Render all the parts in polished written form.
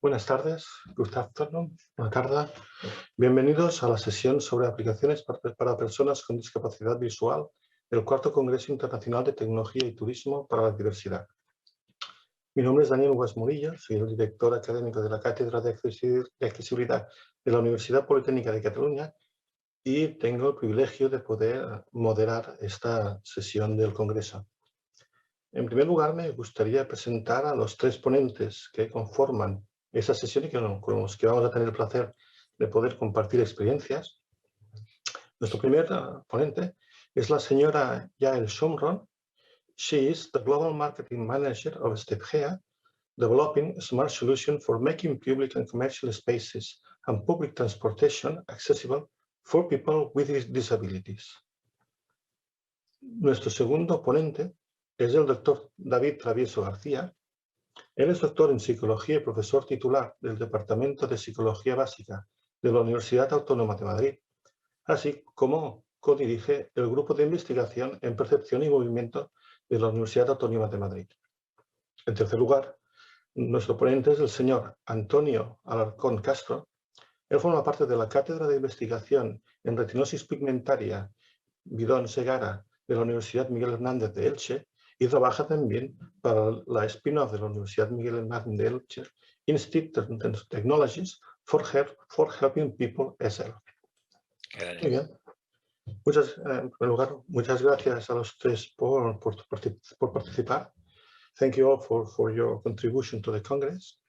Buenas tardes, good afternoon, buena tarde. Bienvenidos a la sesión sobre aplicaciones para personas con discapacidad visual del Cuarto Congreso Internacional de Tecnología y Turismo para la Diversidad. Mi nombre es Daniel Hugas Morilla, soy el director académico de la Cátedra de Accesibilidad de la Universidad Politécnica de Cataluña y tengo el privilegio de poder moderar esta sesión del Congreso. En primer lugar, me gustaría presentar a los tres ponentes que conforman esta sesión y con los que vamos a tener el placer de poder compartir experiencias. Nuestro primer ponente es la señora Yael Shomron. She is the Global Marketing Manager of Stepgea, developing a smart solution for making public and commercial spaces and public transportation accessible for people with disabilities. Nuestro segundo ponente es el doctor David Travieso García. Él es doctor en Psicología y profesor titular del Departamento de Psicología Básica de la Universidad Autónoma de Madrid, así como codirige el Grupo de Investigación en Percepción y Movimiento de la Universidad Autónoma de Madrid. En tercer lugar, nuestro ponente es el señor Antonio Alarcón Castro. Él forma parte de la Cátedra de Investigación en Retinosis Pigmentaria Bidón Segara de la Universidad Miguel Hernández de Elche y trabaja también para la spin-off de la Universidad Miguel Hernández de Elche, Institute of Technologies for Helping People SL. Muy bien. En primer lugar, muchas gracias a los tres por participar. Thank you all for your contribution to the Congress.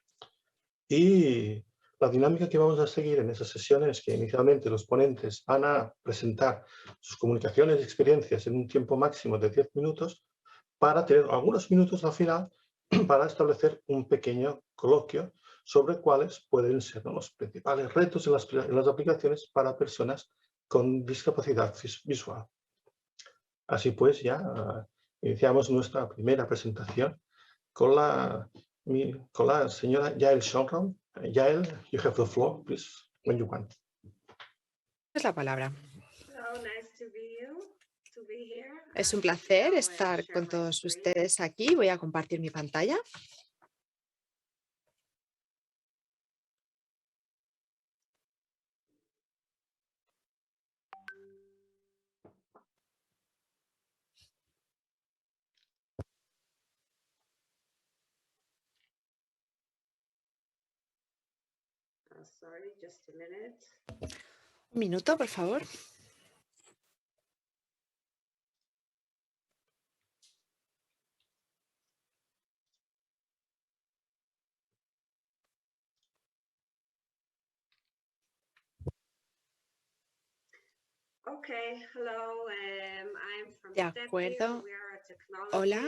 Y la dinámica que vamos a seguir en esas sesiones es que inicialmente los ponentes van a presentar sus comunicaciones y experiencias en un tiempo máximo de 10 minutos para tener algunos minutos al final para establecer un pequeño coloquio sobre cuáles pueden ser los principales retos en las aplicaciones para personas con discapacidad visual. Así pues, ya iniciamos nuestra primera presentación con la señora Yael Shomron. Yael, you have the floor, please, when you want. Es la palabra. So nice to be here. Es un placer estar con todos ustedes aquí. Voy a compartir mi pantalla. Sorry, just a minute. Un minuto, por favor. Okay, hello, I'm from De Step acuerdo. Here. We are a technology Hola,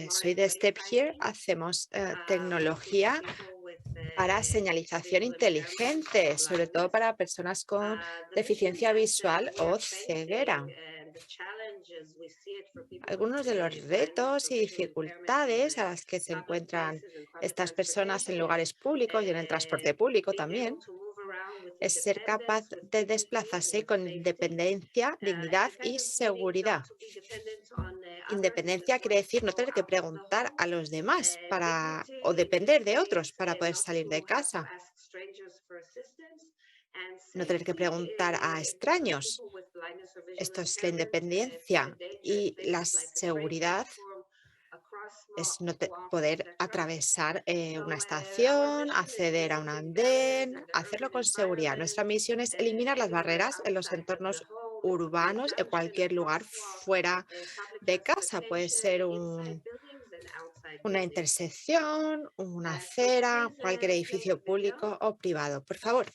for soy de Step Here. signifying, Hacemos for tecnología people with para señalización visual impairment inteligente, or sobre todo blindness. para personas con The mission deficiencia that visual we are o facing ceguera. and the challenges we see it for people with Algunos de los blindness retos or y visual impairment in dificultades a las que se public encuentran places and public estas personas en transportation lugares públicos y en el transporte público being able también to move around with es ser capaz independence, with de dignity, desplazarse with con safety. independencia, dignidad y Independence meaning not seguridad. to be dependent on others Independencia before quiere to decir no go tener que out of the preguntar home. a los demás o Dignity in depender this de otros case, para poder not salir de to have to casa, ask strangers for assistance. And no tener que safety preguntar a for extraños. people with blindness or visual Esto es la impairment independencia through dangerous y la places like a train seguridad platform, across es no swamps, poder etc. atravesar So una our estación, mission is acceder a un removing barriers andén, in the hacerlo urban con seguridad. Nuestra environment, misión es eliminar las anywhere barreras en los outside of the entornos home. It could be a urbanos, en junction, a cualquier lugar crosswalk, fuera public de casa. Puede transportation, ser inside buildings and outside una buildings. intersección, una So acera, please cualquier play the edificio video. público o privado. Por favor,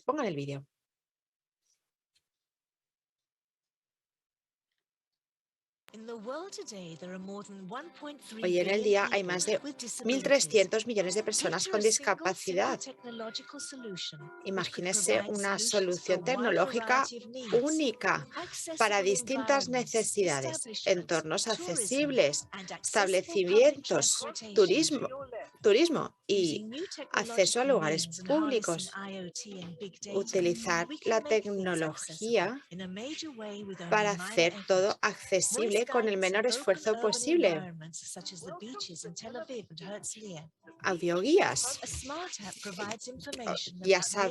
pongan el vídeo. Hoy en el día hay más de 1.300 millones de personas con discapacidad. Imagínese una solución tecnológica única para distintas necesidades, entornos accesibles, establecimientos, turismo, turismo y acceso a lugares públicos. Utilizar la tecnología para hacer todo accesible con el menor esfuerzo posible. Audioguías, guías a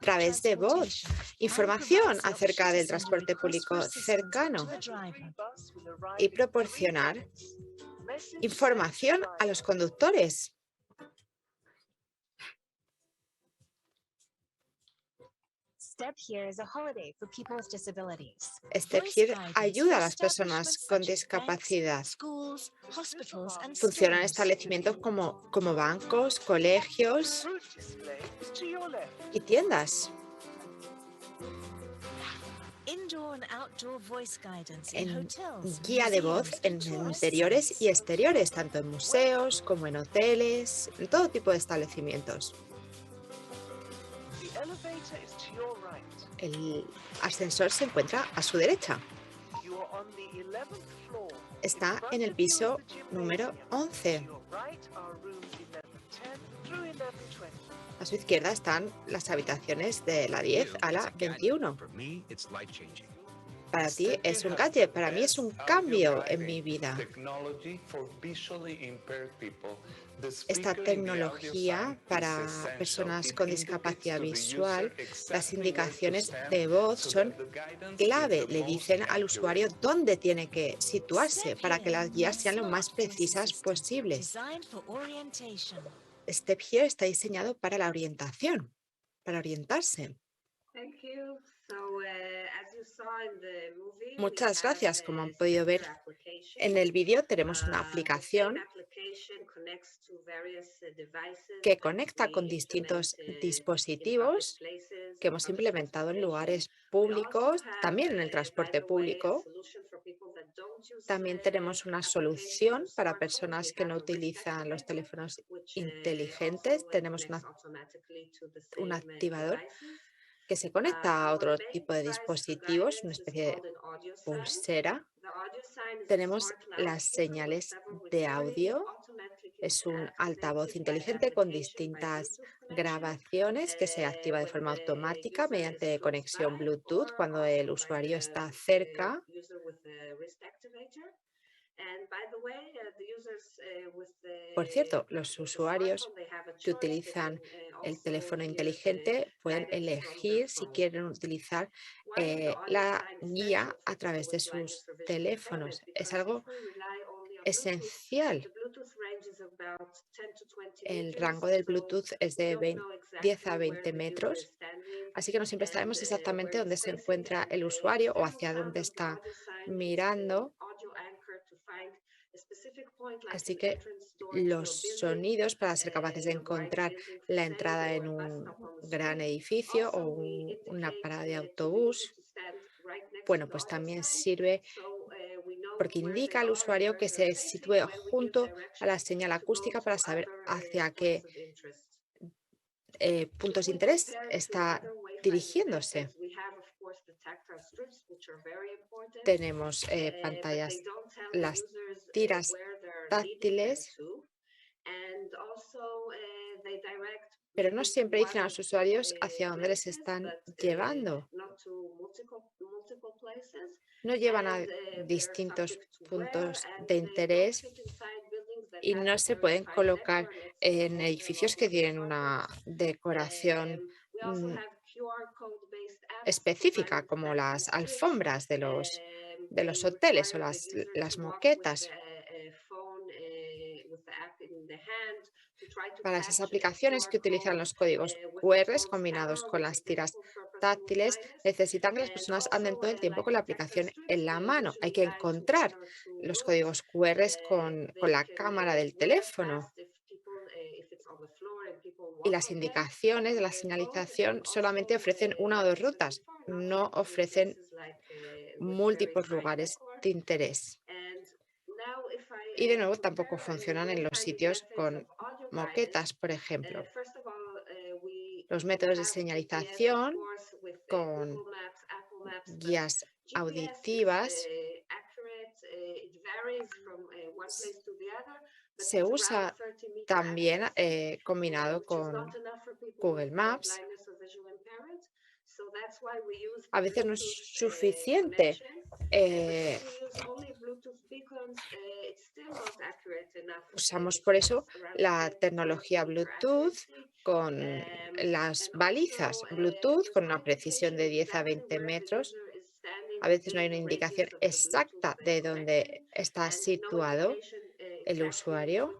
través de voz, información acerca del transporte público cercano y proporcionar información a los conductores. Step Here ayuda a las personas con discapacidad. Funcionan establecimientos como bancos, colegios y tiendas. En guía de voz en interiores y exteriores, tanto en museos como en hoteles, en todo tipo de establecimientos. El ascensor se encuentra a su derecha. Está en el piso número 11. A su izquierda están las habitaciones de la 10 a la 21. Para ti es un gadget, para mí es un cambio en mi vida. Esta tecnología para personas con discapacidad visual, las indicaciones de voz son clave. Le dicen al usuario dónde tiene que situarse para que las guías sean lo más precisas posibles. Step Here está diseñado para la orientación, para orientarse. Muchas gracias. Como han podido ver en el vídeo, tenemos una aplicación que conecta con distintos dispositivos que hemos implementado en lugares públicos, también en el transporte público. También tenemos una solución para personas que no utilizan los teléfonos inteligentes. Tenemos un activador que se conecta a otro tipo de dispositivos, una especie de pulsera. Tenemos las señales de audio. Es un altavoz inteligente con distintas grabaciones que se activa de forma automática mediante conexión Bluetooth cuando el usuario está cerca. Por cierto, los usuarios que utilizan el teléfono inteligente pueden elegir si quieren utilizar la guía a través de sus teléfonos. Es algo esencial. El rango del Bluetooth es de 10 a 20 metros, así que no siempre sabemos exactamente dónde se encuentra el usuario o hacia dónde está mirando. Así que los sonidos, para ser capaces de encontrar la entrada en un gran edificio o una parada de autobús, bueno, pues también sirve porque indica al usuario que se sitúe junto a la señal acústica para saber hacia qué puntos de interés está dirigiéndose. Tenemos pantallas, las tiras táctiles, pero no siempre dicen a los usuarios hacia dónde les están llevando. No llevan a distintos puntos de interés y no se pueden colocar en edificios que tienen una decoración específica, como las alfombras de los hoteles o las moquetas. Para esas aplicaciones que utilizan los códigos QR combinados con las tiras táctiles, necesitan que las personas anden todo el tiempo con la aplicación en la mano. Hay que encontrar los códigos QR con la cámara del teléfono. Y las indicaciones de la señalización solamente ofrecen una o dos rutas, no ofrecen múltiples lugares de interés. Y de nuevo tampoco funcionan en los sitios con moquetas, por ejemplo. Los métodos de señalización con guías auditivas Se usa también combinado con Google Maps. A veces no es suficiente usamos por eso la tecnología Bluetooth con las balizas Bluetooth con una precisión de 10 a 20 metros. A veces no hay una indicación exacta de dónde está situado el usuario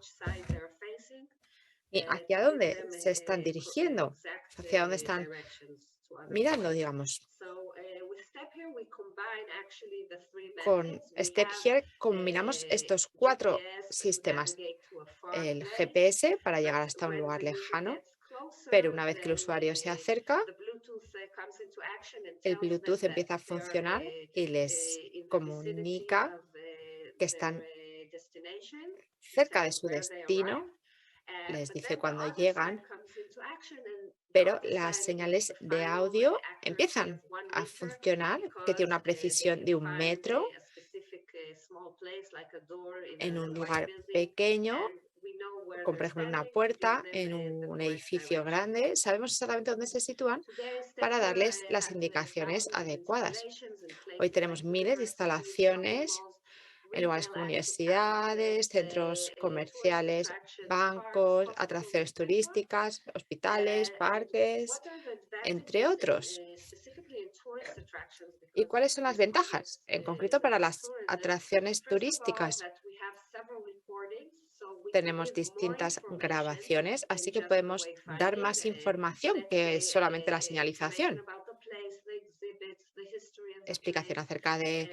y hacia dónde se están dirigiendo, hacia dónde están mirando, digamos. Con Step Here combinamos estos 4 sistemas. El GPS para llegar hasta un lugar lejano, pero una vez que el usuario se acerca, el Bluetooth empieza a funcionar y les comunica que están cerca de su destino, les dice cuando llegan, pero las señales de audio empiezan a funcionar, que tiene una precisión de 1 metro en un lugar pequeño, como por ejemplo una puerta en un edificio grande. Sabemos exactamente dónde se sitúan para darles las indicaciones adecuadas. Hoy tenemos miles de instalaciones en lugares como universidades, centros comerciales, bancos, atracciones turísticas, hospitales, parques, entre otros. ¿Y cuáles son las ventajas, en concreto para las atracciones turísticas? Tenemos distintas grabaciones, así que podemos dar más información que solamente la señalización. Explicación acerca de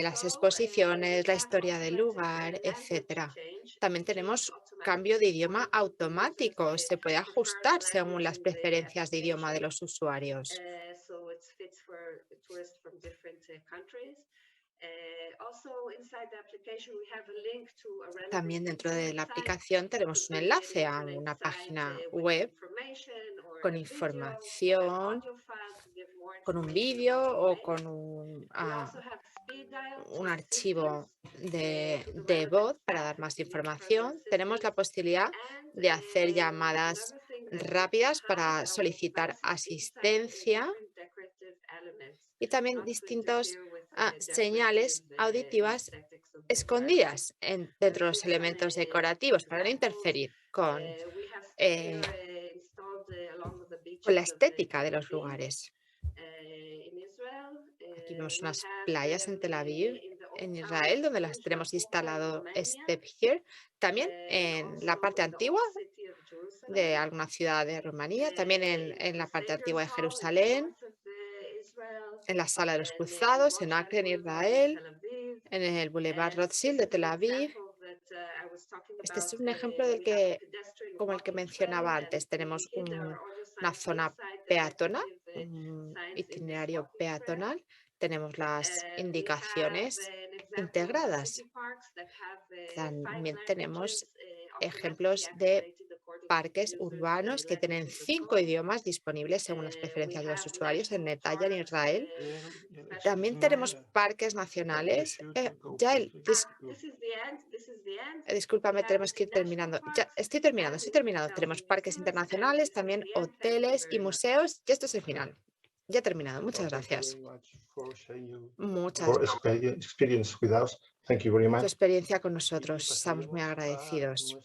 las exposiciones, la historia del lugar, etcétera. También tenemos cambio de idioma automático. Se puede ajustar según las preferencias de idioma de los usuarios. También dentro de la aplicación tenemos un enlace a una página web con información, con un vídeo o con un archivo de voz para dar más información. Tenemos la posibilidad de hacer llamadas rápidas para solicitar asistencia y también distintas señales auditivas escondidas dentro de los elementos decorativos para no interferir eh, con la estética de los lugares. Aquí vemos unas playas en Tel Aviv, en Israel, donde las tenemos instalado Step Here. También en la parte antigua de alguna ciudad de Rumanía, también en la parte antigua de Jerusalén, en la Sala de los Cruzados, en Acre, en Israel, en el Boulevard Rothschild de Tel Aviv. Este es un ejemplo como el que mencionaba antes. Tenemos una zona peatonal, un itinerario peatonal. Tenemos las indicaciones integradas. También tenemos ejemplos de parques urbanos que tienen 5 idiomas disponibles según las preferencias de los usuarios en Netanya, en Israel. También tenemos parques nacionales. Yael, discúlpame, tenemos que ir terminando. Ya, estoy terminando. Tenemos parques internacionales, también hoteles y museos. Y esto es el final. Ya he terminado. Muchas gracias. Muchas gracias Experience with us. Thank you very por tu much. experiencia con nosotros. Estamos muy Pasaríamos agradecidos.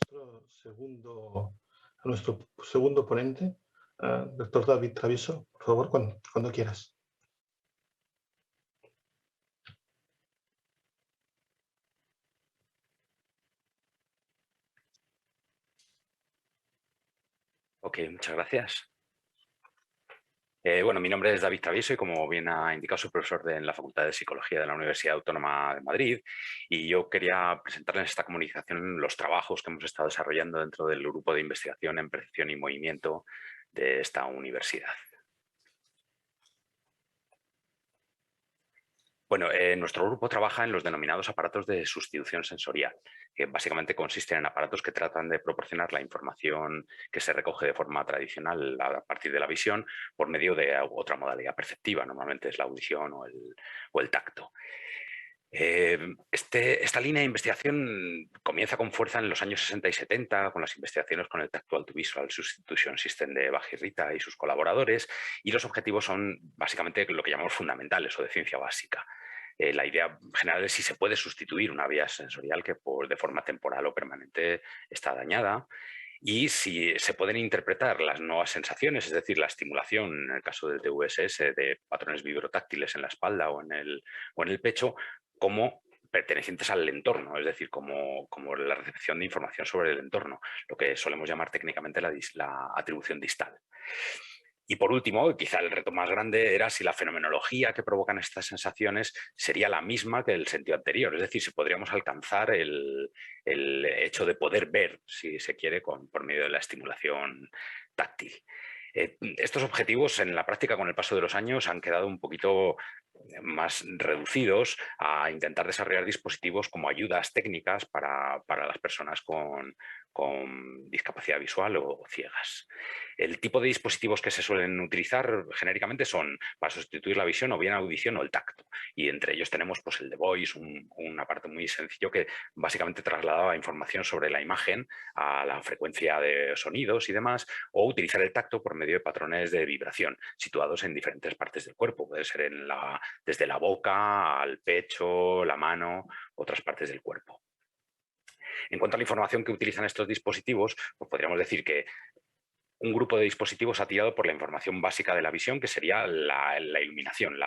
a nuestro segundo ponente, doctor David Travieso. Por favor, cuando quieras. Ok, muchas gracias. Bueno, mi nombre es David Travieso y como bien ha indicado, soy profesor en la Facultad de Psicología de la Universidad Autónoma de Madrid y yo quería presentarles en esta comunicación los trabajos que hemos estado desarrollando dentro del grupo de investigación en percepción y movimiento de esta universidad. Bueno, nuestro grupo trabaja en los denominados aparatos de sustitución sensorial, que básicamente consisten en aparatos que tratan de proporcionar la información que se recoge de forma tradicional a partir de la visión por medio de otra modalidad perceptiva, normalmente es la audición o el tacto. Esta línea de investigación comienza con fuerza en los años 60 y 70 con las investigaciones con el Tactual to Visual Substitution System de Bajirrita y sus colaboradores, y los objetivos son básicamente lo que llamamos fundamentales o de ciencia básica. La idea general es si se puede sustituir una vía sensorial que de forma temporal o permanente está dañada, y si se pueden interpretar las nuevas sensaciones, es decir, la estimulación, en el caso del TVSS, de patrones vibrotáctiles en la espalda o en el pecho, como pertenecientes al entorno, es decir, como la recepción de información sobre el entorno, lo que solemos llamar técnicamente la atribución distal. Y por último, quizá el reto más grande era si la fenomenología que provocan estas sensaciones sería la misma que el sentido anterior, es decir, si podríamos alcanzar el hecho de poder ver, si se quiere, por medio de la estimulación táctil. Estos objetivos en la práctica con el paso de los años han quedado un poquito más reducidos a intentar desarrollar dispositivos como ayudas técnicas para las personas con discapacidad visual o ciegas. El tipo de dispositivos que se suelen utilizar genéricamente son para sustituir la visión o bien audición o el tacto, y entre ellos tenemos pues, el The Voice, un aparato muy sencillo que básicamente trasladaba información sobre la imagen a la frecuencia de sonidos y demás, o utilizar el tacto por medio de patrones de vibración situados en diferentes partes del cuerpo. Puede ser desde la boca al pecho, la mano, otras partes del cuerpo. En cuanto a la información que utilizan estos dispositivos, pues podríamos decir que un grupo de dispositivos ha tirado por la información básica de la visión, que sería la iluminación,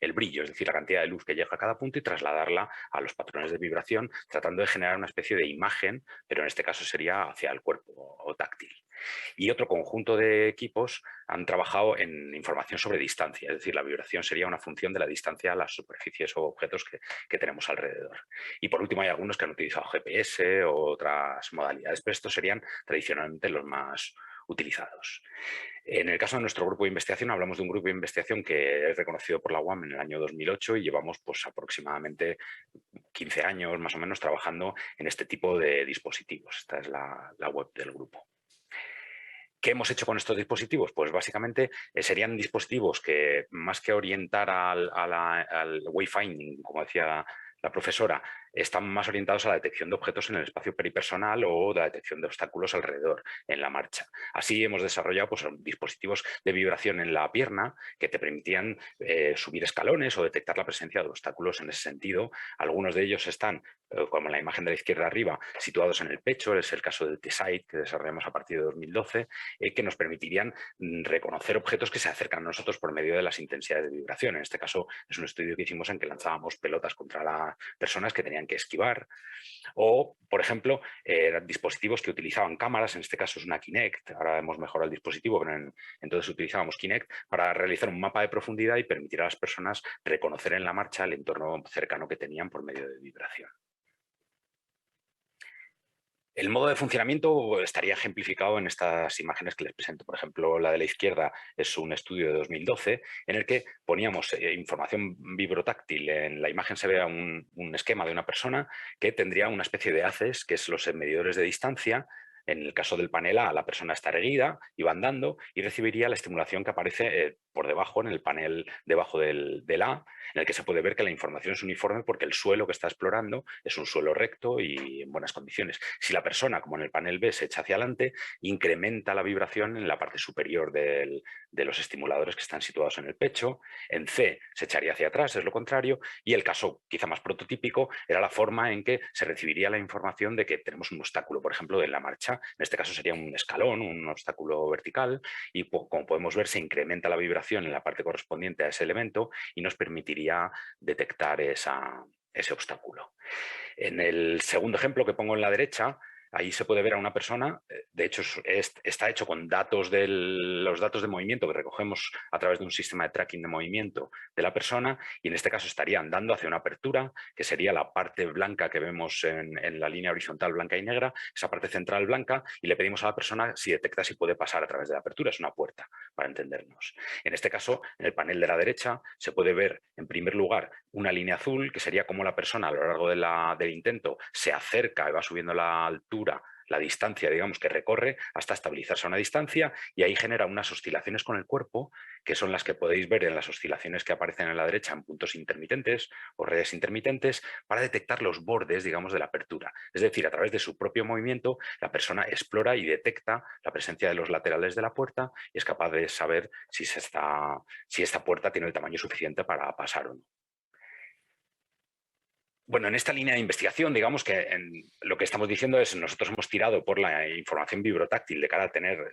el brillo, es decir, la cantidad de luz que llega a cada punto, y trasladarla a los patrones de vibración, tratando de generar una especie de imagen, pero en este caso sería hacia el cuerpo o táctil. Y otro conjunto de equipos han trabajado en información sobre distancia, es decir, la vibración sería una función de la distancia a las superficies o objetos que tenemos alrededor. Y por último hay algunos que han utilizado GPS o otras modalidades, pero estos serían tradicionalmente los más utilizados. En el caso de nuestro grupo de investigación, hablamos de un grupo de investigación que es reconocido por la UAM en el año 2008 y llevamos pues, aproximadamente 15 años más o menos trabajando en este tipo de dispositivos. Esta es la web del grupo. ¿Qué hemos hecho con estos dispositivos? Pues básicamente serían dispositivos que, más que orientar al wayfinding, como decía la profesora, están más orientados a la detección de objetos en el espacio peripersonal o la detección de obstáculos alrededor en la marcha. Así hemos desarrollado pues, dispositivos de vibración en la pierna que te permitían subir escalones o detectar la presencia de obstáculos en ese sentido. Algunos de ellos están, como en la imagen de la izquierda arriba, situados en el pecho. Es el caso del T-Sight que desarrollamos a partir de 2012, que nos permitirían reconocer objetos que se acercan a nosotros por medio de las intensidades de vibración. En este caso es un estudio que hicimos en que lanzábamos pelotas contra las personas que tenían que esquivar, o, por ejemplo, eran dispositivos que utilizaban cámaras, en este caso es una Kinect, ahora hemos mejorado el dispositivo, pero entonces utilizábamos Kinect para realizar un mapa de profundidad y permitir a las personas reconocer en la marcha el entorno cercano que tenían por medio de vibración. El modo de funcionamiento estaría ejemplificado en estas imágenes que les presento. Por ejemplo, la de la izquierda es un estudio de 2012 en el que poníamos información vibrotáctil. En la imagen se ve un esquema de una persona que tendría una especie de haces, que es los medidores de distancia. En el caso del panel A, la persona está erguida y va andando y recibiría la estimulación que aparece por debajo, en el panel debajo del A, en el que se puede ver que la información es uniforme porque el suelo que está explorando es un suelo recto y en buenas condiciones. Si la persona, como en el panel B, se echa hacia adelante, incrementa la vibración en la parte superior de los estimuladores que están situados en el pecho. En C se echaría hacia atrás, es lo contrario, y el caso quizá más prototípico era la forma en que se recibiría la información de que tenemos un obstáculo, por ejemplo, en la marcha. En este caso sería un escalón, un obstáculo vertical, y como podemos ver se incrementa la vibración en la parte correspondiente a ese elemento y nos permitiría detectar ese obstáculo. En el segundo ejemplo que pongo en la derecha, ahí se puede ver a una persona, de hecho está hecho con los datos de movimiento que recogemos a través de un sistema de tracking de movimiento de la persona, y en este caso estaría andando hacia una apertura, que sería la parte blanca que vemos en la línea horizontal blanca y negra, esa parte central blanca, y le pedimos a la persona si detecta si puede pasar a través de la apertura. Es una puerta, para entendernos. En este caso, en el panel de la derecha se puede ver, en primer lugar, una línea azul, que sería como la persona a lo largo del intento se acerca y va subiendo la altura, la distancia, digamos, que recorre hasta estabilizarse a una distancia, y ahí genera unas oscilaciones con el cuerpo, que son las que podéis ver en las oscilaciones que aparecen a la derecha en puntos intermitentes o redes intermitentes, para detectar los bordes, digamos, de la apertura. Es decir, a través de su propio movimiento, la persona explora y detecta la presencia de los laterales de la puerta y es capaz de saber si esta puerta tiene el tamaño suficiente para pasar o no. Bueno, en esta línea de investigación, digamos que lo que estamos diciendo es, nosotros hemos tirado por la información vibrotáctil de cara a tener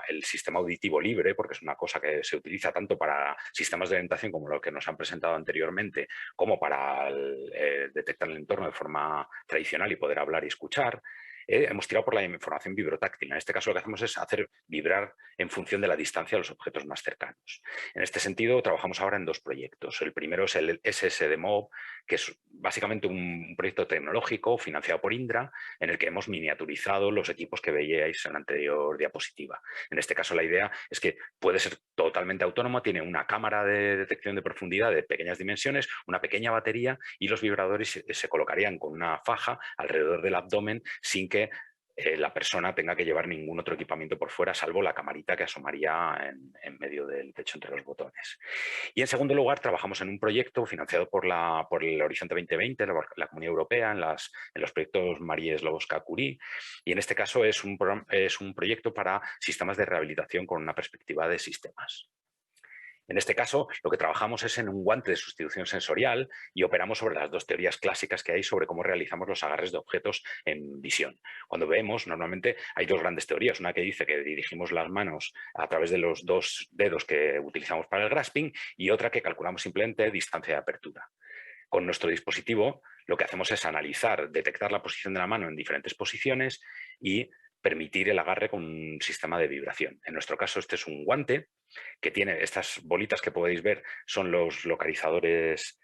el sistema auditivo libre, porque es una cosa que se utiliza tanto para sistemas de orientación como lo que nos han presentado anteriormente, como para detectar el entorno de forma tradicional y poder hablar y escuchar. Hemos tirado por la información vibrotáctil. En este caso lo que hacemos es hacer vibrar en función de la distancia a los objetos más cercanos. En este sentido, trabajamos ahora en 2 proyectos. El primero es el SSDMOB, que es básicamente un proyecto tecnológico financiado por Indra, en el que hemos miniaturizado los equipos que veíais en la anterior diapositiva. En este caso, la idea es que puede ser totalmente autónomo, tiene una cámara de detección de profundidad de pequeñas dimensiones, una pequeña batería, y los vibradores se colocarían con una faja alrededor del abdomen sin que la persona tenga que llevar ningún otro equipamiento por fuera, salvo la camarita que asomaría en medio del pecho entre los botones. Y en segundo lugar, trabajamos en un proyecto financiado por el Horizonte 2020, la Comunidad Europea, en los proyectos Marie Slowska-Curie, y en este caso es un proyecto para sistemas de rehabilitación con una perspectiva de sistemas. En este caso, lo que trabajamos es en un guante de sustitución sensorial y operamos sobre las 2 teorías clásicas que hay sobre cómo realizamos los agarres de objetos en visión. Cuando vemos, normalmente hay 2 grandes teorías. Una que dice que dirigimos las manos a través de los 2 dedos que utilizamos para el grasping, y otra que calculamos simplemente distancia de apertura. Con nuestro dispositivo lo que hacemos es analizar, detectar la posición de la mano en diferentes posiciones y permitir el agarre con un sistema de vibración. En nuestro caso, este es un guante que tiene estas bolitas que podéis ver, son los localizadores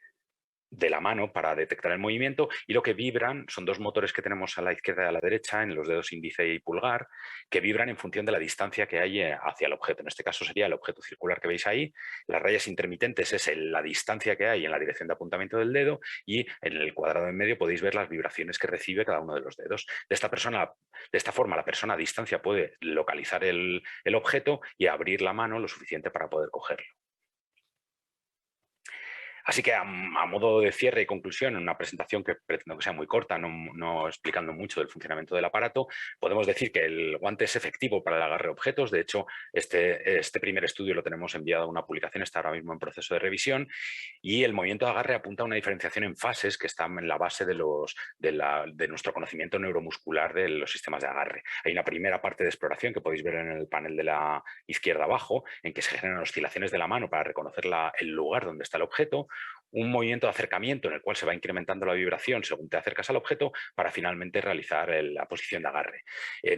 de la mano para detectar el movimiento, y lo que vibran son 2 motores que tenemos a la izquierda y a la derecha en los dedos índice y pulgar, que vibran en función de la distancia que hay hacia el objeto. En este caso sería el objeto circular que veis ahí. Las rayas intermitentes es la distancia que hay en la dirección de apuntamiento del dedo, y en el cuadrado en medio podéis ver las vibraciones que recibe cada uno de los dedos. De esta forma, la persona a distancia puede localizar el objeto y abrir la mano lo suficiente para poder cogerlo. Así que a modo de cierre y conclusión, en una presentación que pretendo que sea muy corta, no explicando mucho del funcionamiento del aparato, podemos decir que el guante es efectivo para el agarre de objetos. De hecho, este primer estudio lo tenemos enviado a una publicación, está ahora mismo en proceso de revisión, y el movimiento de agarre apunta a una diferenciación en fases que está en la base de nuestro conocimiento neuromuscular de los sistemas de agarre. Hay una primera parte de exploración que podéis ver en el panel de la izquierda abajo, en que se generan oscilaciones de la mano para reconocer el lugar donde está el objeto, un movimiento de acercamiento en el cual se va incrementando la vibración según te acercas al objeto, para finalmente realizar la posición de agarre.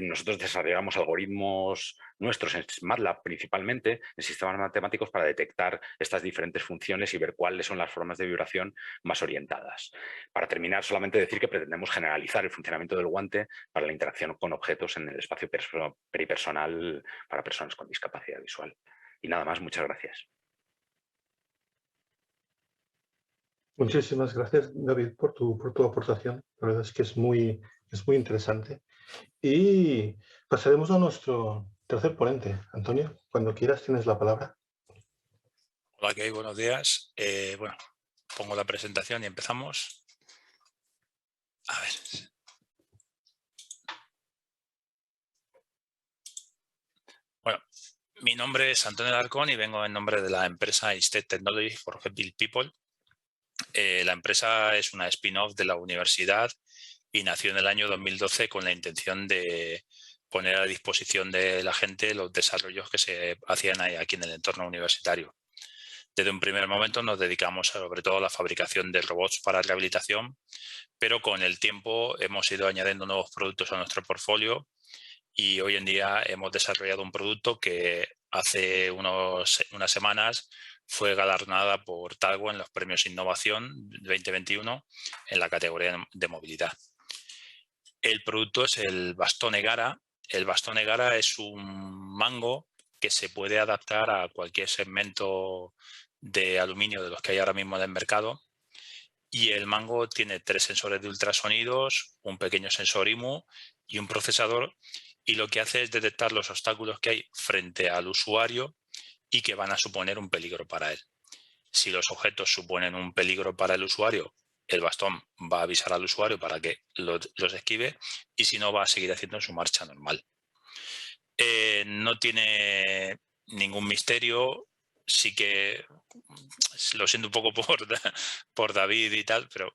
Nosotros desarrollamos algoritmos nuestros en MATLAB principalmente, en sistemas matemáticos, para detectar estas diferentes funciones y ver cuáles son las formas de vibración más orientadas. Para terminar, solamente decir que pretendemos generalizar el funcionamiento del guante para la interacción con objetos en el espacio peripersonal para personas con discapacidad visual. Y nada más, muchas gracias. Muchísimas gracias, David, por tu aportación. La verdad es que es muy interesante. Y pasaremos a nuestro tercer ponente. Antonio, cuando quieras tienes la palabra. Hola, ¿qué hay? Buenos días. Bueno, pongo la presentación y empezamos. A ver. Bueno, mi nombre es Antonio Alarcón y vengo en nombre de la empresa Instead Technology for Helping People. La empresa es una spin-off de la universidad y nació en el año 2012 con la intención de poner a disposición de la gente los desarrollos que se hacían aquí en el entorno universitario. Desde un primer momento nos dedicamos sobre todo a la fabricación de robots para rehabilitación, pero con el tiempo hemos ido añadiendo nuevos productos a nuestro portfolio y hoy en día hemos desarrollado un producto que hace unas semanas fue galardonada por Talgo en los premios Innovación 2021 en la categoría de movilidad. El producto es el bastón Egara. El bastón Egara es un mango que se puede adaptar a cualquier segmento de aluminio de los que hay ahora mismo en el mercado y el mango tiene 3 sensores de ultrasonidos, un pequeño sensor IMU y un procesador, y lo que hace es detectar los obstáculos que hay frente al usuario y que van a suponer un peligro para él. Si los objetos suponen un peligro para el usuario, el bastón va a avisar al usuario para que los esquive, y si no, va a seguir haciendo su marcha normal. No tiene ningún misterio. Sí que lo siento un poco por David y tal, pero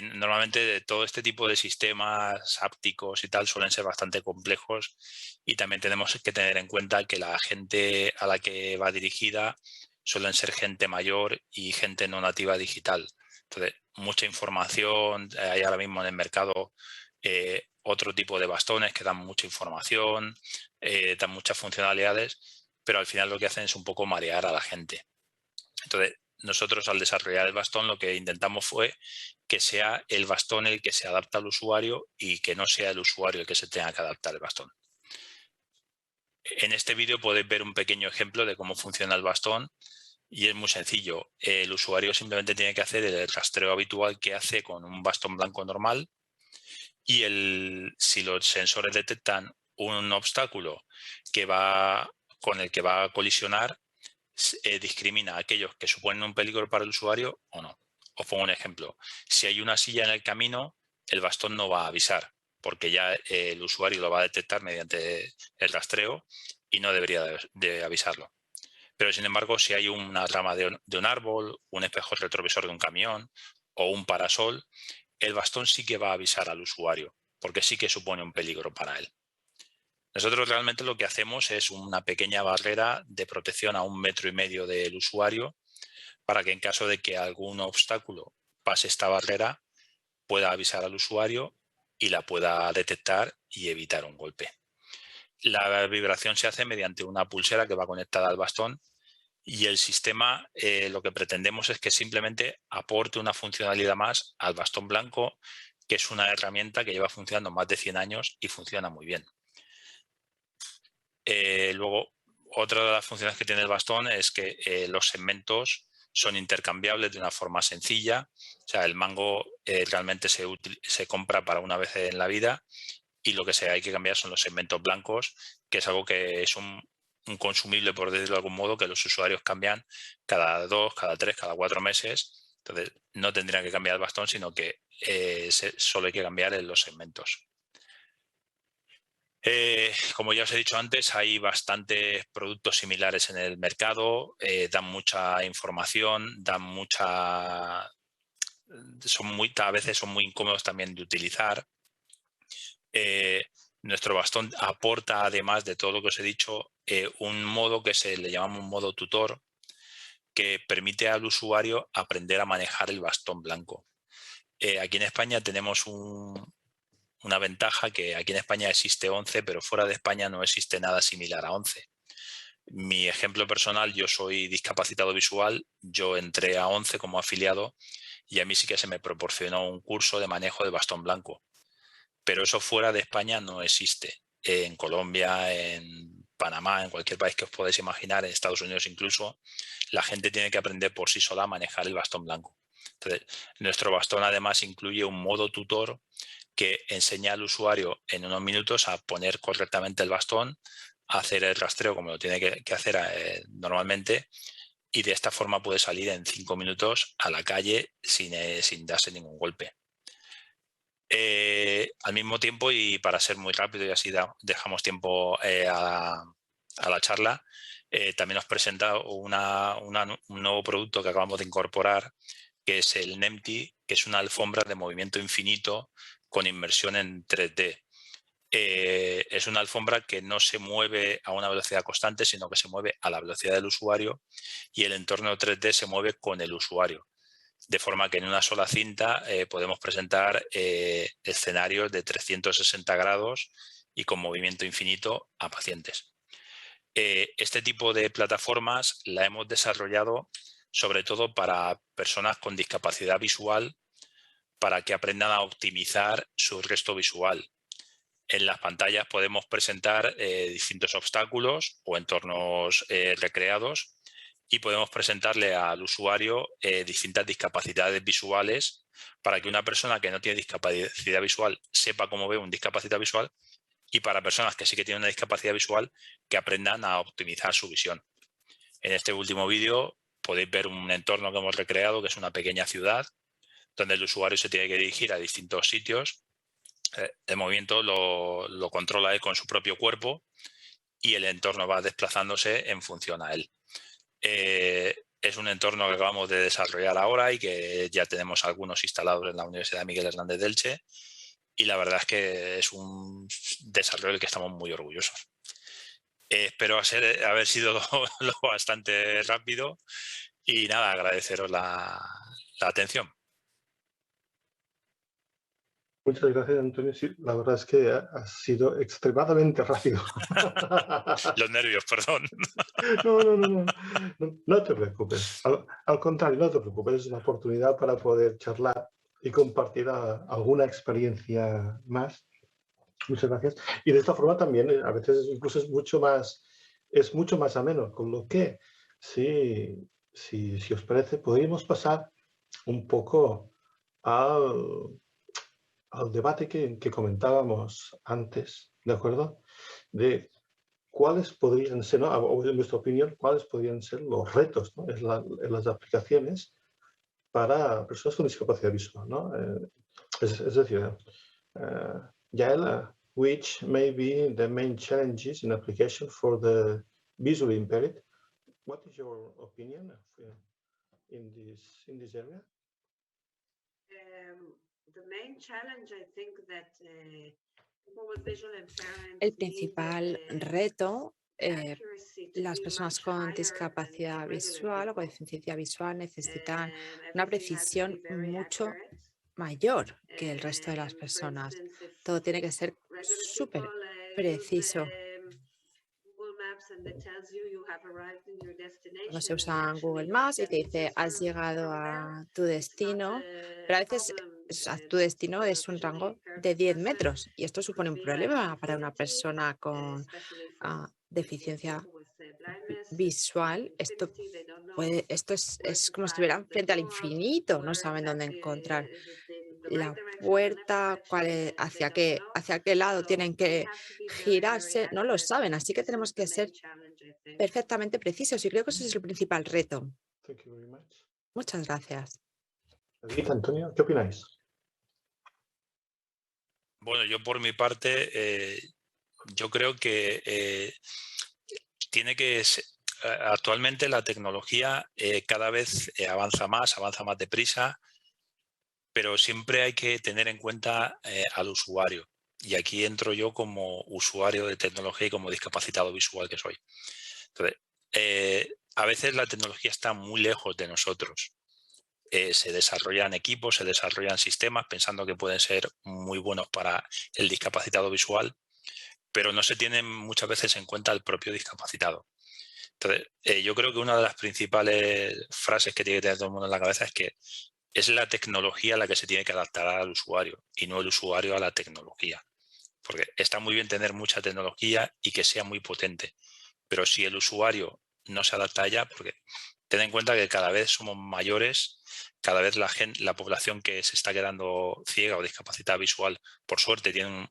normalmente todo este tipo de sistemas ápticos y tal suelen ser bastante complejos, y también tenemos que tener en cuenta que la gente a la que va dirigida suelen ser gente mayor y gente no nativa digital. Entonces, mucha información. Hay ahora mismo en el mercado otro tipo de bastones que dan mucha información, dan muchas funcionalidades, pero al final lo que hacen es un poco marear a la gente. Entonces, nosotros al desarrollar el bastón lo que intentamos fue que sea el bastón el que se adapta al usuario y que no sea el usuario el que se tenga que adaptar al bastón. En este vídeo podéis ver un pequeño ejemplo de cómo funciona el bastón, y es muy sencillo. El usuario simplemente tiene que hacer el rastreo habitual que hace con un bastón blanco normal, y si los sensores detectan un obstáculo con el que va a colisionar, discrimina a aquellos que suponen un peligro para el usuario o no. Os pongo un ejemplo. Si hay una silla en el camino, el bastón no va a avisar, porque ya el usuario lo va a detectar mediante el rastreo y no debería de avisarlo. Pero sin embargo, si hay una rama de un árbol, un espejo retrovisor de un camión o un parasol, el bastón sí que va a avisar al usuario, porque sí que supone un peligro para él. Nosotros realmente lo que hacemos es una pequeña barrera de protección a 1,5 metros del usuario, para que en caso de que algún obstáculo pase esta barrera, pueda avisar al usuario y la pueda detectar y evitar un golpe. La vibración se hace mediante una pulsera que va conectada al bastón, y el sistema lo que pretendemos es que simplemente aporte una funcionalidad más al bastón blanco, que es una herramienta que lleva funcionando más de 100 años y funciona muy bien. Luego, otra de las funciones que tiene el bastón es que los segmentos son intercambiables de una forma sencilla. O sea, el mango realmente se compra para una vez en la vida, y lo que hay que cambiar son los segmentos blancos, que es algo que es un consumible, por decirlo de algún modo, que los usuarios cambian cada 2, cada 3, cada 4 meses. Entonces, no tendrían que cambiar el bastón, sino que solo hay que cambiar en los segmentos. Como ya os he dicho antes, hay bastantes productos similares en el mercado, dan mucha información, a veces son muy incómodos también de utilizar. Nuestro bastón aporta, además de todo lo que os he dicho, un modo que le llamamos un modo tutor, que permite al usuario aprender a manejar el bastón blanco. Aquí en España tenemos una ventaja, que aquí en España existe ONCE, pero fuera de España no existe nada similar a ONCE. Mi ejemplo personal: yo soy discapacitado visual, yo entré a ONCE como afiliado y a mí sí que se me proporcionó un curso de manejo de bastón blanco, pero eso fuera de España no existe. En Colombia, en Panamá, en cualquier país que os podáis imaginar, en Estados Unidos incluso, la gente tiene que aprender por sí sola a manejar el bastón blanco. Entonces, nuestro bastón además incluye un modo tutor que enseña al usuario en unos minutos a poner correctamente el bastón, a hacer el rastreo como lo tiene que hacer normalmente, y de esta forma puede salir en 5 minutos a la calle sin darse ningún golpe. Al mismo tiempo, y para ser muy rápido y así dejamos tiempo a la charla, también os presento un nuevo producto que acabamos de incorporar, que es el NEMTI, que es una alfombra de movimiento infinito con inmersión en 3D. Es una alfombra que no se mueve a una velocidad constante, sino que se mueve a la velocidad del usuario, y el entorno 3D se mueve con el usuario. De forma que en una sola cinta podemos presentar escenarios de 360 grados y con movimiento infinito a pacientes. Este tipo de plataformas la hemos desarrollado sobre todo para personas con discapacidad visual, para que aprendan a optimizar su resto visual. En las pantallas podemos presentar distintos obstáculos o entornos recreados, y podemos presentarle al usuario distintas discapacidades visuales para que una persona que no tiene discapacidad visual sepa cómo ve un discapacitado visual, y para personas que sí que tienen una discapacidad visual que aprendan a optimizar su visión. En este último vídeo podéis ver un entorno que hemos recreado, que es una pequeña ciudad, donde el usuario se tiene que dirigir a distintos sitios. El movimiento lo controla él con su propio cuerpo y el entorno va desplazándose en función a él. Es un entorno que acabamos de desarrollar ahora y que ya tenemos algunos instalados en la Universidad Miguel Hernández de Elche, y la verdad es que es un desarrollo del que estamos muy orgullosos. Espero haber sido lo bastante rápido y nada, agradeceros la atención. Muchas gracias, Antonio. Sí, la verdad es que ha sido extremadamente rápido. Los nervios, perdón. No te preocupes. Al contrario, no te preocupes. Es una oportunidad para poder charlar y compartir alguna experiencia más. Muchas gracias. Y de esta forma también a veces incluso es mucho más ameno, con lo que si os parece podríamos pasar un poco al debate que comentábamos antes, ¿de acuerdo? De cuáles podrían ser, ¿no? O en nuestra opinión, cuáles podrían ser los retos, ¿no? en las aplicaciones para personas con discapacidad visual, ¿no? Es decir, Yael, which may be the main challenges in application for the visually impaired. What is your opinion in this area? The main challenge, I think that people with visual impairment El need, principal reto, accuracy to las be personas much con higher discapacidad than regular visual o con people. deficiencia visual necesitan una Everything has to be precisión very mucho accurate. mayor que el resto de las For personas. instance, if Todo tiene que ser regular súper people use preciso. Google Maps and it tells you have arrived in your Cuando se destination, and usa actually Google Maps y that te means dice you're has further llegado from there, a tu it's not destino, a pero a veces problem tu that destino the es un visually rango impaired de 10 person metros y esto supone could un be lacking problema para una fluidity, persona con especially for deficiencia people with blindness. It's like visual. infinity. They don't know Esto where es to como si find estuvieran the frente al door, infinito, no where saben dónde exactly encontrar is it in the right la direction or the left puerta, direction. They don't know. hacia qué lado So tienen they que have to be very, very girarse, no lo accurate, saben, and así que this tenemos is the que main ser challenge, I think. perfectamente precisos y creo que ese es el principal reto. Thank you very much. Muchas gracias. David, Antonio, ¿qué opináis? Bueno, yo por mi parte, yo creo que actualmente la tecnología cada vez avanza más deprisa, pero siempre hay que tener en cuenta al usuario. Y aquí entro yo como usuario de tecnología y como discapacitado visual que soy. Entonces, a veces la tecnología está muy lejos de nosotros. Se desarrollan equipos, se desarrollan sistemas pensando que pueden ser muy buenos para el discapacitado visual, pero no se tienen muchas veces en cuenta el propio discapacitado. Entonces, yo creo que una de las principales frases que tiene que tener todo el mundo en la cabeza es que es la tecnología la que se tiene que adaptar al usuario y no el usuario a la tecnología. Porque está muy bien tener mucha tecnología y que sea muy potente, pero si el usuario no se adapta a ella, porque ten en cuenta que cada vez somos mayores, cada vez la población que se está quedando ciega o discapacitada visual, por suerte, tiene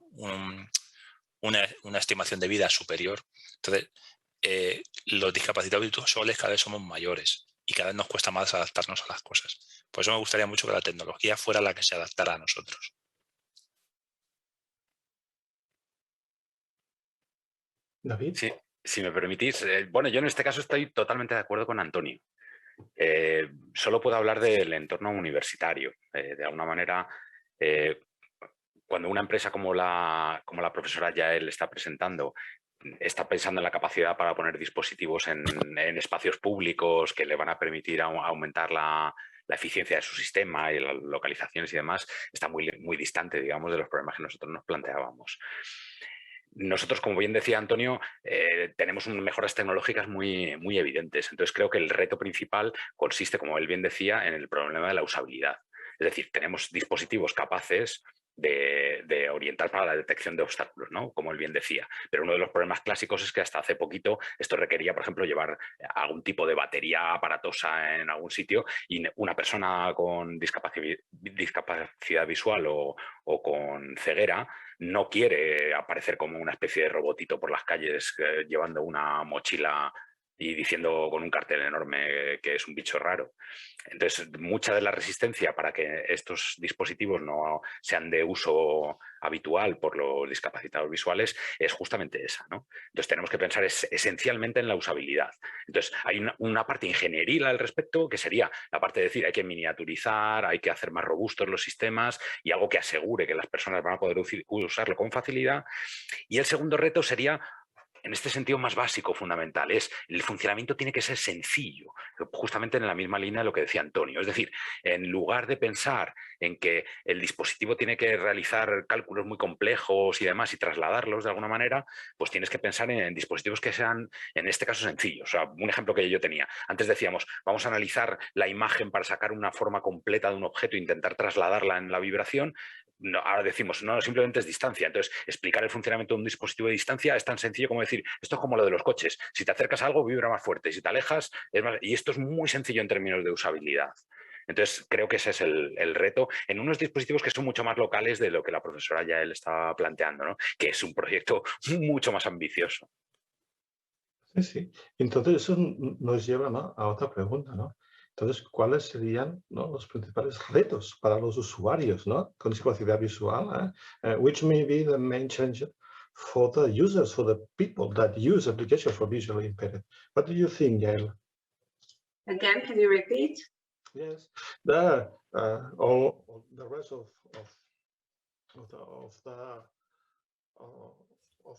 una estimación de vida superior. Entonces, los discapacitados visuales cada vez somos mayores y cada vez nos cuesta más adaptarnos a las cosas. Por eso me gustaría mucho que la tecnología fuera la que se adaptara a nosotros. David. Sí, si me permitís. Bueno, yo en este caso estoy totalmente de acuerdo con Antonio. Solo puedo hablar del entorno universitario. De alguna manera, cuando una empresa como la profesora Yael está presentando, está pensando en la capacidad para poner dispositivos en espacios públicos que le van a permitir aumentar la eficiencia de su sistema y las localizaciones y demás, está muy, muy distante, digamos, de los problemas que nosotros nos planteábamos. Nosotros, como bien decía Antonio, tenemos mejoras tecnológicas muy, muy evidentes. Entonces, creo que el reto principal consiste, como él bien decía, en el problema de la usabilidad. Es decir, tenemos dispositivos capaces de orientar para la detección de obstáculos, ¿no? Como él bien decía. Pero uno de los problemas clásicos es que hasta hace poquito esto requería, por ejemplo, llevar algún tipo de batería aparatosa en algún sitio y una persona con discapacidad visual o con ceguera no quiere aparecer como una especie de robotito por las calles llevando una mochila y diciendo con un cartel enorme que es un bicho raro. Entonces, mucha de la resistencia para que estos dispositivos no sean de uso habitual por los discapacitados visuales es justamente esa, ¿no? Entonces, tenemos que pensar esencialmente en la usabilidad. Entonces, hay una parte ingenieril al respecto, que sería la parte de decir hay que miniaturizar, hay que hacer más robustos los sistemas y algo que asegure que las personas van a poder usarlo con facilidad. Y el segundo reto sería, en este sentido más básico, fundamental, es el funcionamiento tiene que ser sencillo, justamente en la misma línea de lo que decía Antonio. Es decir, en lugar de pensar en que el dispositivo tiene que realizar cálculos muy complejos y demás y trasladarlos de alguna manera, pues tienes que pensar en dispositivos que sean, en este caso, sencillos. O sea, un ejemplo que yo tenía. Antes decíamos, vamos a analizar la imagen para sacar una forma completa de un objeto e intentar trasladarla en la vibración. No, ahora decimos, no, simplemente es distancia. Entonces, explicar el funcionamiento de un dispositivo de distancia es tan sencillo como decir, esto es como lo de los coches. Si te acercas a algo, vibra más fuerte. Si te alejas, es más... Y esto es muy sencillo en términos de usabilidad. Entonces, creo que ese es el reto en unos dispositivos que son mucho más locales de lo que la profesora Yael estaba planteando, ¿no? Que es un proyecto mucho más ambicioso. Sí, sí. Entonces, eso nos lleva, ¿no?, a otra pregunta, ¿no? Entonces, ¿cuáles serían, ¿no?, los principales retos para los usuarios, ¿no?, con discapacidad visual? Which may be the main challenge for the users, for the people that use applications for visually impaired. What do you think, Yael? Again, can you repeat? Yes, all the rest of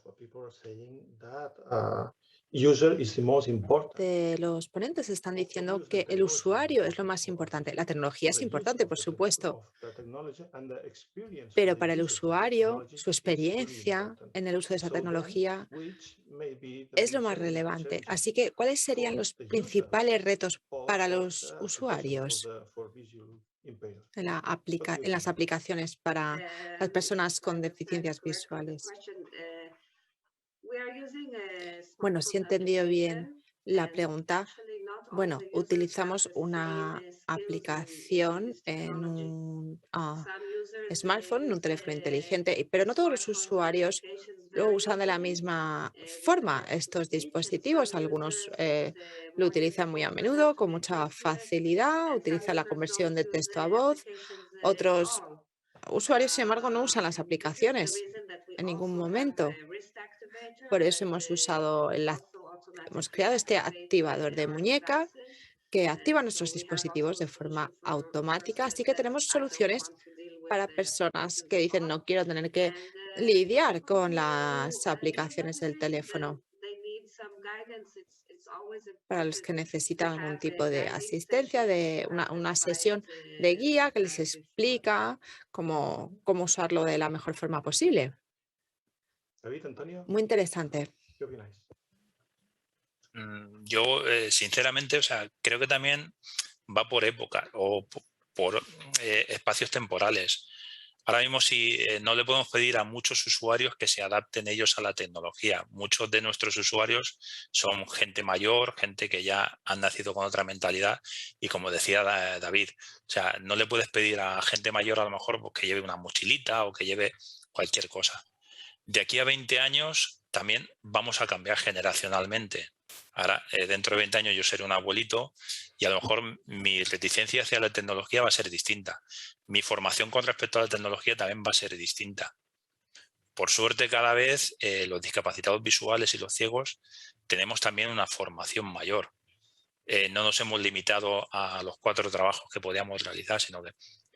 the people are saying that user is the most important. Los ponentes están diciendo que el usuario es lo más importante. La tecnología es importante, por supuesto, pero para el usuario, su experiencia en el uso de esa tecnología es lo más relevante. Así que, ¿cuáles serían los principales retos para los usuarios en las aplicaciones para las personas con deficiencias visuales? Bueno, si he entendido bien la pregunta, bueno, utilizamos una aplicación en un smartphone, en un teléfono inteligente, pero no todos los usuarios lo usan de la misma forma estos dispositivos. Algunos lo utilizan muy a menudo, con mucha facilidad, utilizan la conversión de texto a voz. Otros usuarios, sin embargo, no usan las aplicaciones en ningún momento. Por eso hemos creado este activador de muñeca que activa nuestros dispositivos de forma automática. Así que tenemos soluciones para personas que dicen no quiero tener que lidiar con las aplicaciones del teléfono. Para los que necesitan algún tipo de asistencia, de una sesión de guía que les explica cómo usarlo de la mejor forma posible. David, Antonio, Muy interesante. ¿qué opináis? Yo, sinceramente, o sea, creo que también va por época o por espacios temporales. Ahora mismo no le podemos pedir a muchos usuarios que se adapten ellos a la tecnología. Muchos de nuestros usuarios son gente mayor, gente que ya han nacido con otra mentalidad y, como decía David, o sea, no le puedes pedir a gente mayor a lo mejor pues, que lleve una mochilita o que lleve cualquier cosa. De aquí a 20 años también vamos a cambiar generacionalmente. Ahora, dentro de 20 años yo seré un abuelito y a lo mejor mi reticencia hacia la tecnología va a ser distinta. Mi formación con respecto a la tecnología también va a ser distinta. Por suerte, cada vez los discapacitados visuales y los ciegos tenemos también una formación mayor. No nos hemos limitado a los 4 trabajos que podíamos realizar, sino que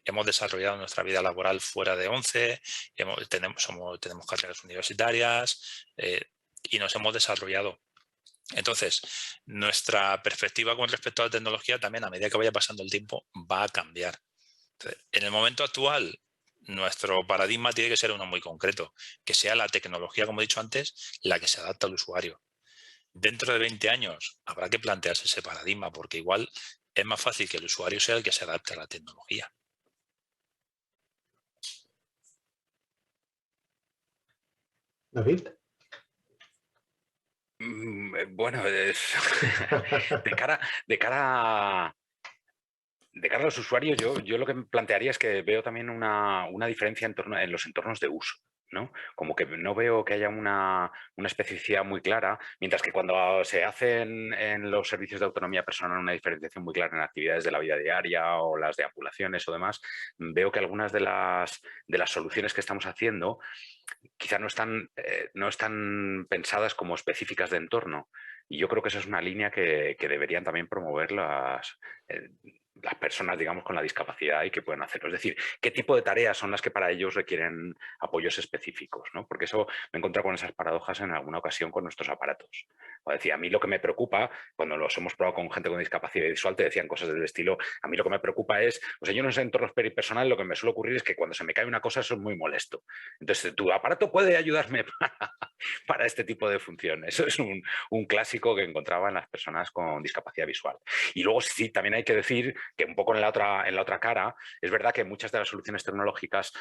hemos desarrollado nuestra vida laboral fuera de ONCE, tenemos carreras universitarias y nos hemos desarrollado. Entonces, nuestra perspectiva con respecto a la tecnología también, a medida que vaya pasando el tiempo, va a cambiar. Entonces, en el momento actual, nuestro paradigma tiene que ser uno muy concreto, que sea la tecnología, como he dicho antes, la que se adapta al usuario. Dentro de 20 años habrá que plantearse ese paradigma, porque igual es más fácil que el usuario sea el que se adapte a la tecnología. David. Bueno, de cara a los usuarios, yo lo que me plantearía es que veo también una diferencia en los entornos de uso, ¿no? Como que no veo que haya una especificidad muy clara, mientras que cuando se hacen en los servicios de autonomía personal una diferenciación muy clara en actividades de la vida diaria o las de apulaciones o demás, veo que algunas de las soluciones que estamos haciendo quizá no están pensadas como específicas de entorno. Y yo creo que esa es una línea que deberían también promover las personas, digamos, con la discapacidad y que pueden hacerlo. Es decir, qué tipo de tareas son las que para ellos requieren apoyos específicos, ¿no? Porque eso me he encontrado con esas paradojas en alguna ocasión con nuestros aparatos. O decía, a mí lo que me preocupa, cuando los hemos probado con gente con discapacidad visual, te decían cosas del estilo, a mí lo que me preocupa es, o sea, yo en los entornos peripersonales lo que me suele ocurrir es que cuando se me cae una cosa eso es muy molesto. Entonces, tu aparato puede ayudarme para este tipo de función. Eso es un clásico que encontraba en las personas con discapacidad visual. Y luego sí, también hay que decir que un poco en la otra cara, es verdad que muchas de las soluciones tecnológicas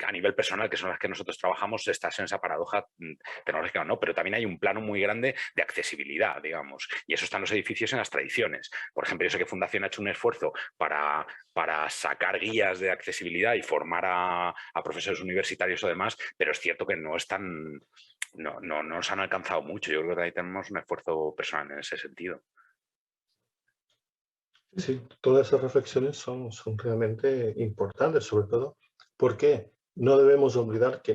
a nivel personal, que son las que nosotros trabajamos, estás en esa paradoja tecnológica, ¿no? Pero también hay un plano muy grande de accesibilidad, digamos, y eso está en los edificios en las tradiciones. Por ejemplo, yo sé que Fundación ha hecho un esfuerzo para sacar guías de accesibilidad y formar a profesores universitarios o demás, pero es cierto que no nos han alcanzado mucho. Yo creo que ahí tenemos un esfuerzo personal en ese sentido. Sí, todas esas reflexiones son realmente importantes, sobre todo porque no debemos olvidar que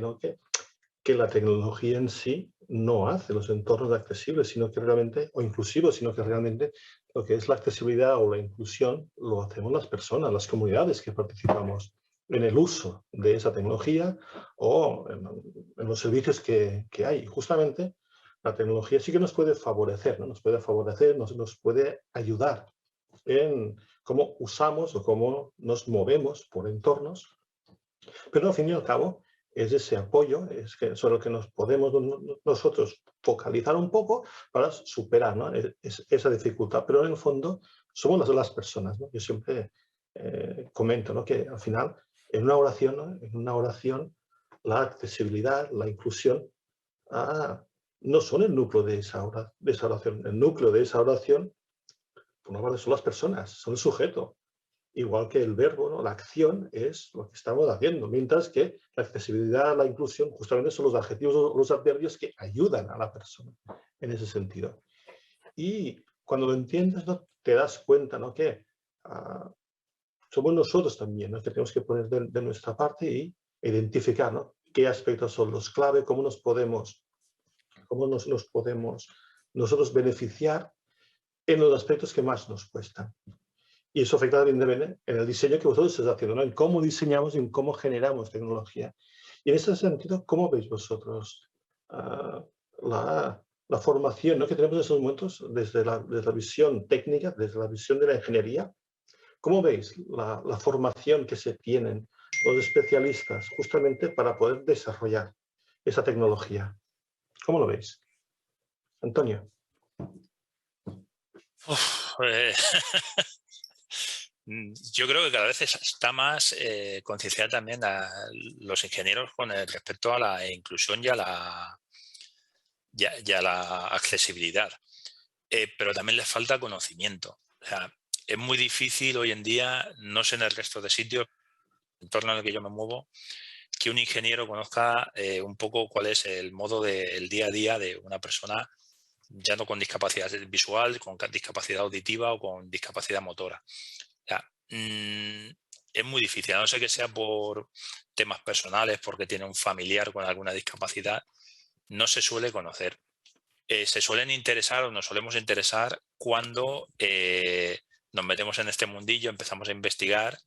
la tecnología en sí no hace los entornos accesibles, sino que realmente, o inclusivos, sino que realmente lo que es la accesibilidad o la inclusión lo hacemos las personas, las comunidades que participamos en el uso de esa tecnología o en los servicios que hay. Y justamente la tecnología sí que nos puede favorecer, ¿no? Nos puede ayudar en cómo usamos o cómo nos movemos por entornos, pero al fin y al cabo es ese apoyo, es que sobre lo que nos podemos nosotros focalizar un poco para superar, ¿no? Esa dificultad, pero en el fondo somos las personas, ¿no? Yo siempre comento, ¿no? Que al final en una oración, ¿no? La accesibilidad, la inclusión no son el núcleo de esa oración. El núcleo de esa oración por una parte son las personas, son el sujeto. Igual que el verbo, ¿no? La acción es lo que estamos haciendo, mientras que la accesibilidad, la inclusión, justamente son los adjetivos o los adverbios que ayudan a la persona en ese sentido. Y cuando lo entiendes, ¿no? Te das cuenta, ¿no? Que somos nosotros también, ¿no? Que tenemos que poner de nuestra parte y identificar, ¿no? Qué aspectos son los clave, cómo nos podemos nosotros beneficiar en los aspectos que más nos cuestan. Y eso afecta también en el diseño que vosotros estáis haciendo, ¿no? En cómo diseñamos y en cómo generamos tecnología. Y en ese sentido, ¿cómo veis vosotros la formación, ¿no? Que tenemos en estos momentos desde la visión técnica, desde la visión de la ingeniería? ¿Cómo veis la formación que se tienen los especialistas justamente para poder desarrollar esa tecnología? ¿Cómo lo veis? Antonio. Yo creo que cada vez está más concienciada también a los ingenieros con respecto a la inclusión y a la accesibilidad. Pero también les falta conocimiento. O sea, es muy difícil hoy en día, no sé en el resto de sitios, el entorno en el que yo me muevo, que un ingeniero conozca un poco cuál es el modo del día a día de una persona, ya no con discapacidad visual, con discapacidad auditiva o con discapacidad motora. O sea, es muy difícil, a no ser que sea por temas personales, porque tiene un familiar con alguna discapacidad, no se suele conocer. Se suelen interesar o nos solemos interesar cuando nos metemos en este mundillo, empezamos a investigar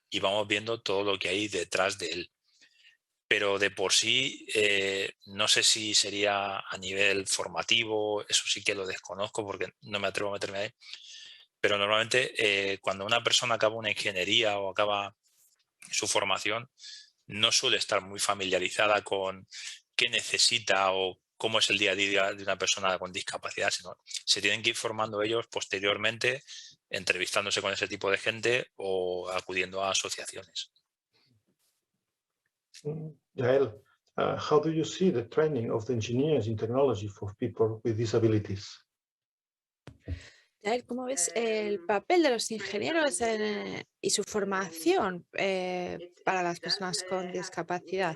y vamos viendo todo lo que hay detrás de él. Pero de por sí, no sé si sería a nivel formativo, eso sí que lo desconozco porque no me atrevo a meterme ahí, pero normalmente cuando una persona acaba una ingeniería o acaba su formación, no suele estar muy familiarizada con qué necesita o cómo es el día a día de una persona con discapacidad, sino se tienen que ir formando ellos posteriormente, entrevistándose con ese tipo de gente o acudiendo a asociaciones. Yael, how do you see the training of the engineers in technology for people with disabilities? Yael, ¿cómo ves el papel de los ingenieros y su formación para las personas con discapacidad?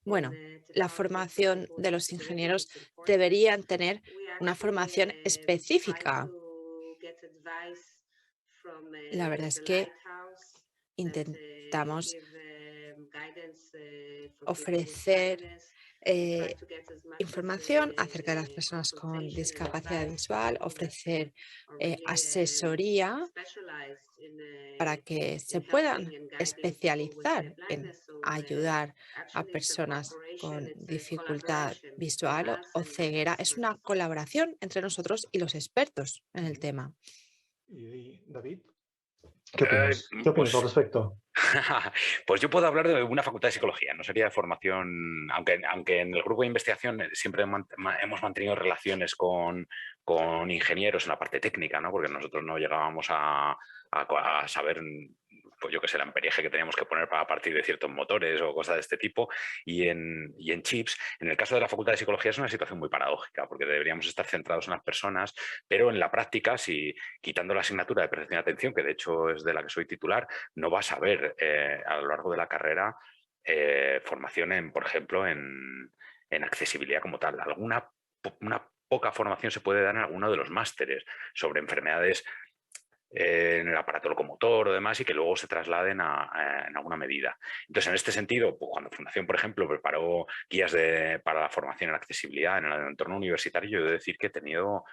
Bueno, la formación de los ingenieros deberían tener una formación específica. La verdad es que intentamos ofrecer información acerca de las personas con discapacidad visual, ofrecer asesoría para que se puedan especializar en ayudar a personas con dificultad visual o ceguera. Es una colaboración entre nosotros y los expertos en el tema. Y David, ¿qué opinas? ¿Qué opinas al respecto? Pues yo puedo hablar de una facultad de psicología, no sería de formación, aunque en el grupo de investigación siempre hemos mantenido relaciones con ingenieros en la parte técnica, ¿no? Porque nosotros no llegábamos a saber, pues yo qué sé, el amperaje que teníamos que poner para partir de ciertos motores o cosas de este tipo, y en chips. En el caso de la facultad de psicología es una situación muy paradójica, porque deberíamos estar centrados en las personas, pero en la práctica, si quitando la asignatura de percepción de atención, que de hecho es de la que soy titular, no vas a ver a lo largo de la carrera formación por ejemplo, en accesibilidad como tal. Una poca formación se puede dar en alguno de los másteres sobre enfermedades en el aparato locomotor o demás, y que luego se trasladen en alguna medida. Entonces, en este sentido, pues, cuando Fundación, por ejemplo, preparó guías para la formación en accesibilidad en el entorno universitario, yo he de decir que he tenido,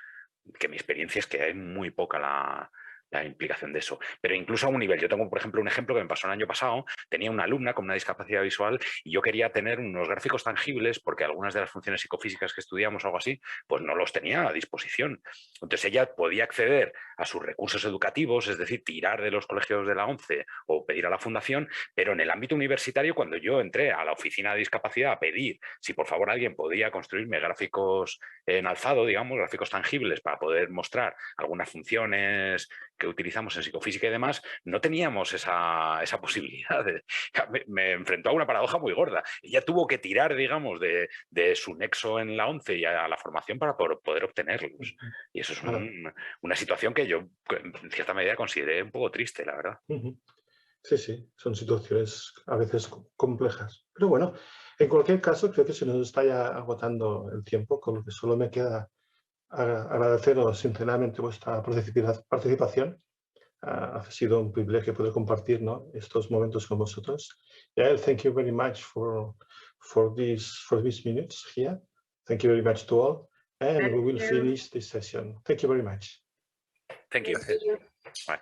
que mi experiencia es que hay muy poca la implicación de eso. Pero incluso a un nivel, yo tengo, por ejemplo, un ejemplo que me pasó el año pasado. Tenía una alumna con una discapacidad visual y yo quería tener unos gráficos tangibles porque algunas de las funciones psicofísicas que estudiamos o algo así, pues no los tenía a disposición. Entonces ella podía acceder a sus recursos educativos, es decir, tirar de los colegios de la ONCE o pedir a la fundación, pero en el ámbito universitario, cuando yo entré a la oficina de discapacidad a pedir si por favor alguien podía construirme gráficos en alzado, digamos, gráficos tangibles para poder mostrar algunas funciones que utilizamos en psicofísica y demás, no teníamos esa posibilidad. Me enfrentó a una paradoja muy gorda. Ella tuvo que tirar, digamos, de su nexo en la ONCE y a la formación para poder obtenerlos. Y eso es una situación que yo, en cierta medida, consideré un poco triste, la verdad. Sí, sí, son situaciones a veces complejas. Pero bueno, en cualquier caso, creo que se nos está ya agotando el tiempo, con lo que solo me queda agradeceros sinceramente vuestra participación. Ha sido un privilegio poder compartir, ¿no?, estos momentos con vosotros. Yael, thank you very much for these minutes here. Thank you very much to all. And we will finish this session. Thank you very much. Thank you. Gracias. Bye.